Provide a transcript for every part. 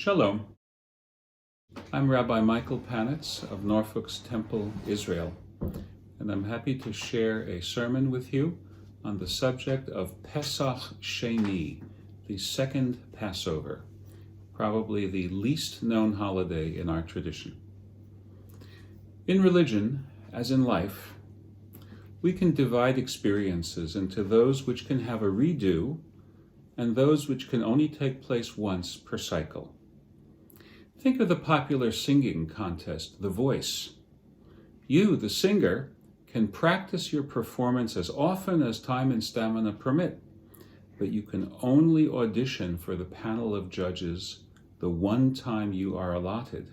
Shalom. I'm Rabbi Michael Panitz of Norfolk's Temple, Israel, and I'm happy to share a sermon with you on the subject of Pesach Sheni, the second Passover, probably the least known holiday in our tradition. In religion, as in life, we can divide experiences into those which can have a redo and those which can only take place once per cycle. Think of the popular singing contest, The Voice. You, the singer, can practice your performance as often as time and stamina permit, but you can only audition for the panel of judges the one time you are allotted.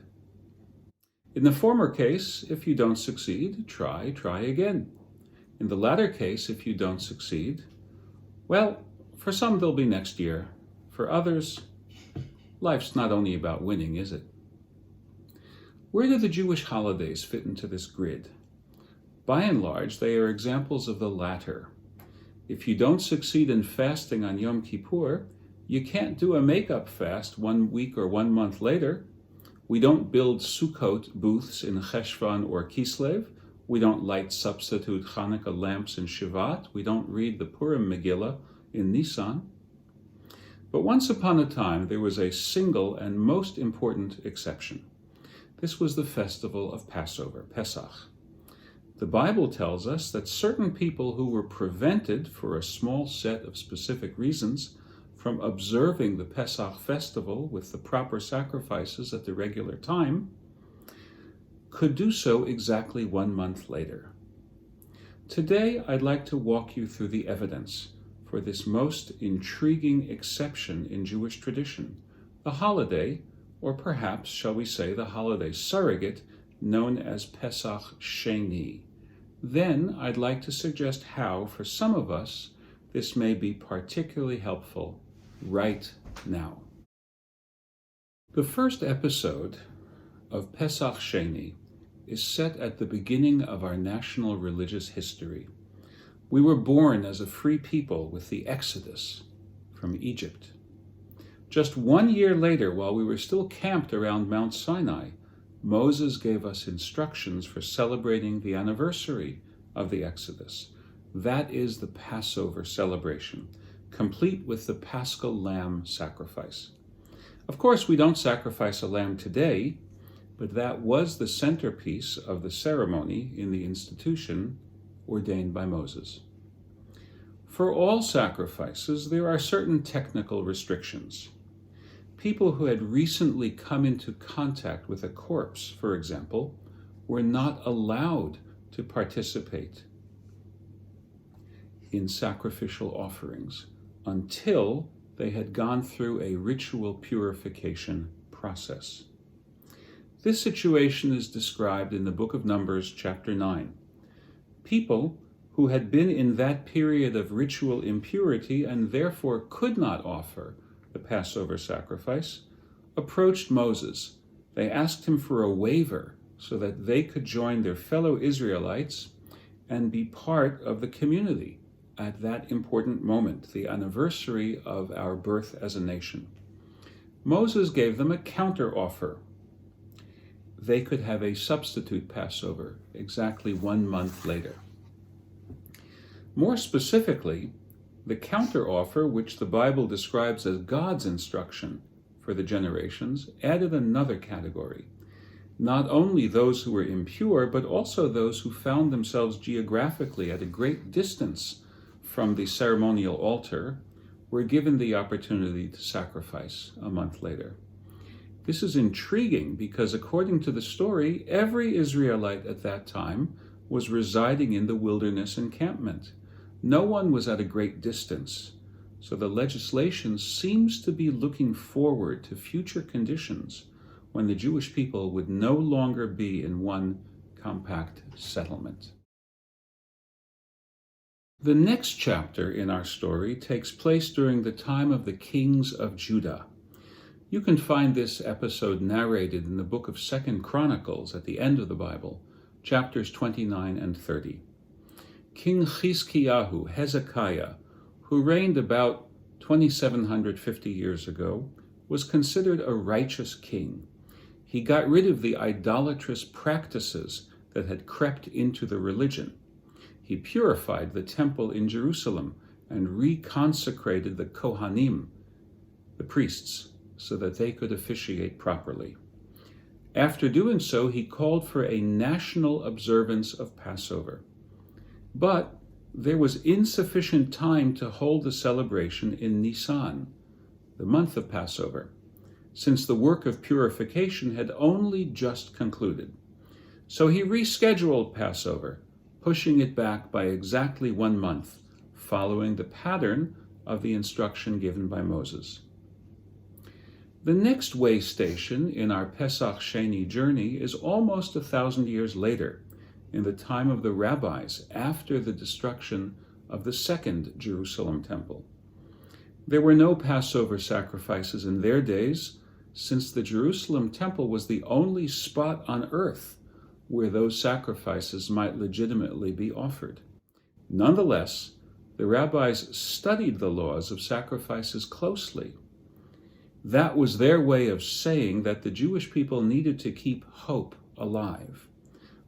In the former case, if you don't succeed, try again. In the latter case, if you don't succeed, well, for some they'll be next year. For others, life's not only about winning, is it? Where do the Jewish holidays fit into this grid? By and large, they are examples of the latter. If you don't succeed in fasting on Yom Kippur, you can't do a makeup fast 1 week or 1 month later. We don't build Sukkot booths in Cheshvan or Kislev. We don't light substitute Hanukkah lamps in Shivat. We don't read the Purim Megillah in Nisan. But once upon a time, there was a single and most important exception. This was the festival of Passover, Pesach. The Bible tells us that certain people who were prevented for a small set of specific reasons from observing the Pesach festival with the proper sacrifices at the regular time could do so exactly 1 month later. Today, I'd like to walk you through the evidence for this most intriguing exception in Jewish tradition, the holiday, or perhaps, shall we say, the holiday surrogate known as Pesach Sheni. Then, I'd like to suggest how, for some of us, this may be particularly helpful right now. The first episode of Pesach Sheni is set at the beginning of our national religious history. We were born as a free people with the Exodus from Egypt. Just 1 year later, while we were still camped around Mount Sinai, Moses gave us instructions for celebrating the anniversary of the Exodus. That is the Passover celebration, complete with the Paschal lamb sacrifice. Of course, we don't sacrifice a lamb today, but that was the centerpiece of the ceremony in the institution ordained by Moses. For all sacrifices, there are certain technical restrictions. People who had recently come into contact with a corpse, for example, were not allowed to participate in sacrificial offerings until they had gone through a ritual purification process. This situation is described in the book of Numbers, chapter 9. People who had been in that period of ritual impurity and therefore could not offer the Passover sacrifice approached Moses. They asked him for a waiver so that they could join their fellow Israelites and be part of the community at that important moment, the anniversary of our birth as a nation. Moses gave them a counter-offer. They could have a substitute Passover exactly 1 month later. More specifically, the counteroffer, which the Bible describes as God's instruction for the generations, added another category. Not only those who were impure, but also those who found themselves geographically at a great distance from the ceremonial altar were given the opportunity to sacrifice a month later. This is intriguing because, according to the story, every Israelite at that time was residing in the wilderness encampment. No one was at a great distance, so the legislation seems to be looking forward to future conditions when the Jewish people would no longer be in one compact settlement. The next chapter in our story takes place during the time of the kings of Judah. You can find this episode narrated in the book of 2 Chronicles at the end of the Bible, chapters 29 and 30. King Chizkiyahu, Hezekiah, who reigned about 2750 years ago, was considered a righteous king. He got rid of the idolatrous practices that had crept into the religion. He purified the temple in Jerusalem and reconsecrated the Kohanim, the priests, so that they could officiate properly. After doing so, he called for a national observance of Passover. But there was insufficient time to hold the celebration in Nisan, the month of Passover, since the work of purification had only just concluded. So he rescheduled Passover, pushing it back by exactly 1 month, following the pattern of the instruction given by Moses. The next way station in our Pesach Sheni journey is almost 1,000 years later, in the time of the rabbis after the destruction of the second Jerusalem temple. There were no Passover sacrifices in their days, since the Jerusalem temple was the only spot on earth where those sacrifices might legitimately be offered. Nonetheless, the rabbis studied the laws of sacrifices closely. That was their way of saying that the Jewish people needed to keep hope alive.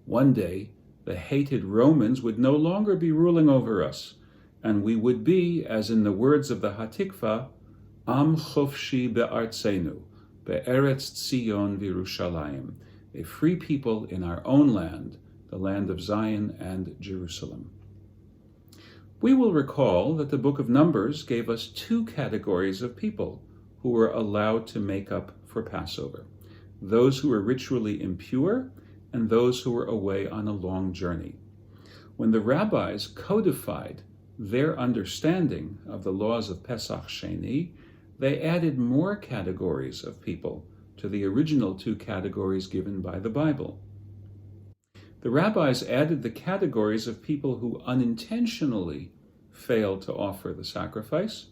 One day, the hated Romans would no longer be ruling over us, and we would be, as in the words of the Hatikva, Am Chofshi be'artzenu, be'eretz Tzion v'Yerushalayim, a free people in our own land, the land of Zion and Jerusalem. We will recall that the book of Numbers gave us 2 categories of people who were allowed to make up for Passover: those who were ritually impure and those who were away on a long journey. When the rabbis codified their understanding of the laws of Pesach Sheni, they added more categories of people to the original 2 categories given by the Bible. The rabbis added the categories of people who unintentionally failed to offer the sacrifice,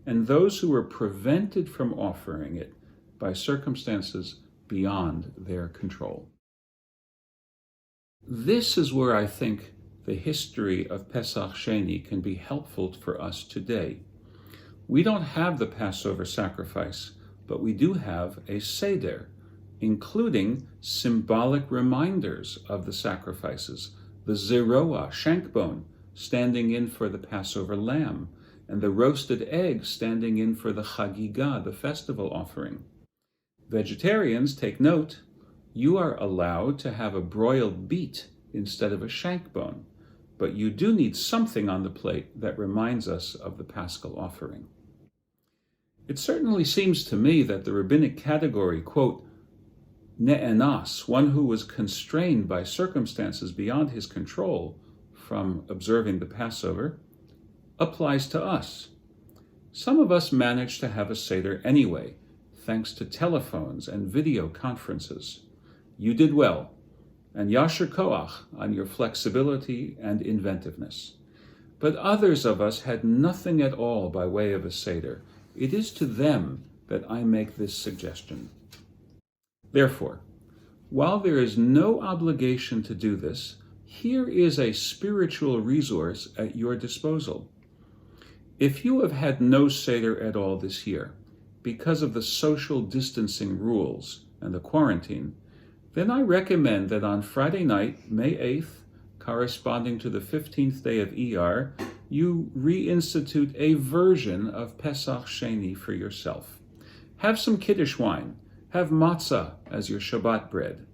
and those who were prevented from offering it by circumstances beyond their control. This is where I think the history of Pesach Sheni can be helpful for us today. We don't have the Passover sacrifice, but we do have a Seder, including symbolic reminders of the sacrifices, the Zeroah, shank bone, standing in for the Passover lamb, and the roasted egg standing in for the Chagigah, the festival offering. Vegetarians, take note, you are allowed to have a broiled beet instead of a shank bone, but you do need something on the plate that reminds us of the Paschal offering. It certainly seems to me that the rabbinic category, quote, ne'enas, one who was constrained by circumstances beyond his control from observing the Passover, applies to us. Some of us manage to have a Seder anyway, thanks to telephones and video conferences. You did well, and Yasher Koach on your flexibility and inventiveness. But others of us had nothing at all by way of a Seder. It is to them that I make this suggestion. Therefore, while there is no obligation to do this, here is a spiritual resource at your disposal. If you have had no Seder at all this year, because of the social distancing rules and the quarantine, then I recommend that on Friday night, May 8th, corresponding to the 15th day of Iyar, you reinstitute a version of Pesach Sheni for yourself. Have some Kiddush wine. Have matzah as your Shabbat bread.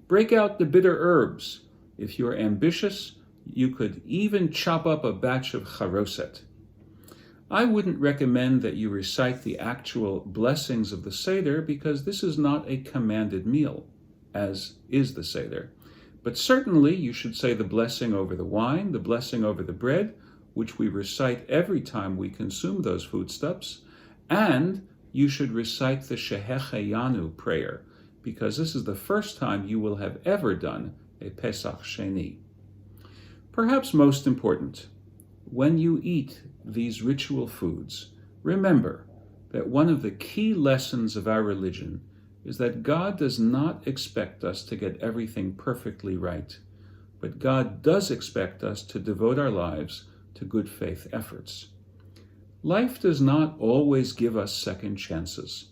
Break out the bitter herbs. If you're ambitious, you could even chop up a batch of charoset. I wouldn't recommend that you recite the actual blessings of the Seder because this is not a commanded meal, as is the Seder. But certainly you should say the blessing over the wine, the blessing over the bread, which we recite every time we consume those foodstuffs, and you should recite the Shehecheyanu prayer, because this is the first time you will have ever done a Pesach Sheni. Perhaps most important, when you eat these ritual foods, remember that one of the key lessons of our religion is that God does not expect us to get everything perfectly right, but God does expect us to devote our lives to good faith efforts. Life does not always give us second chances,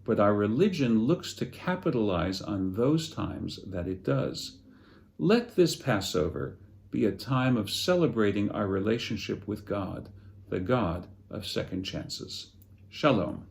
but our religion looks to capitalize on those times that it does. Let this Passover be a time of celebrating our relationship with God, the God of second chances. Shalom.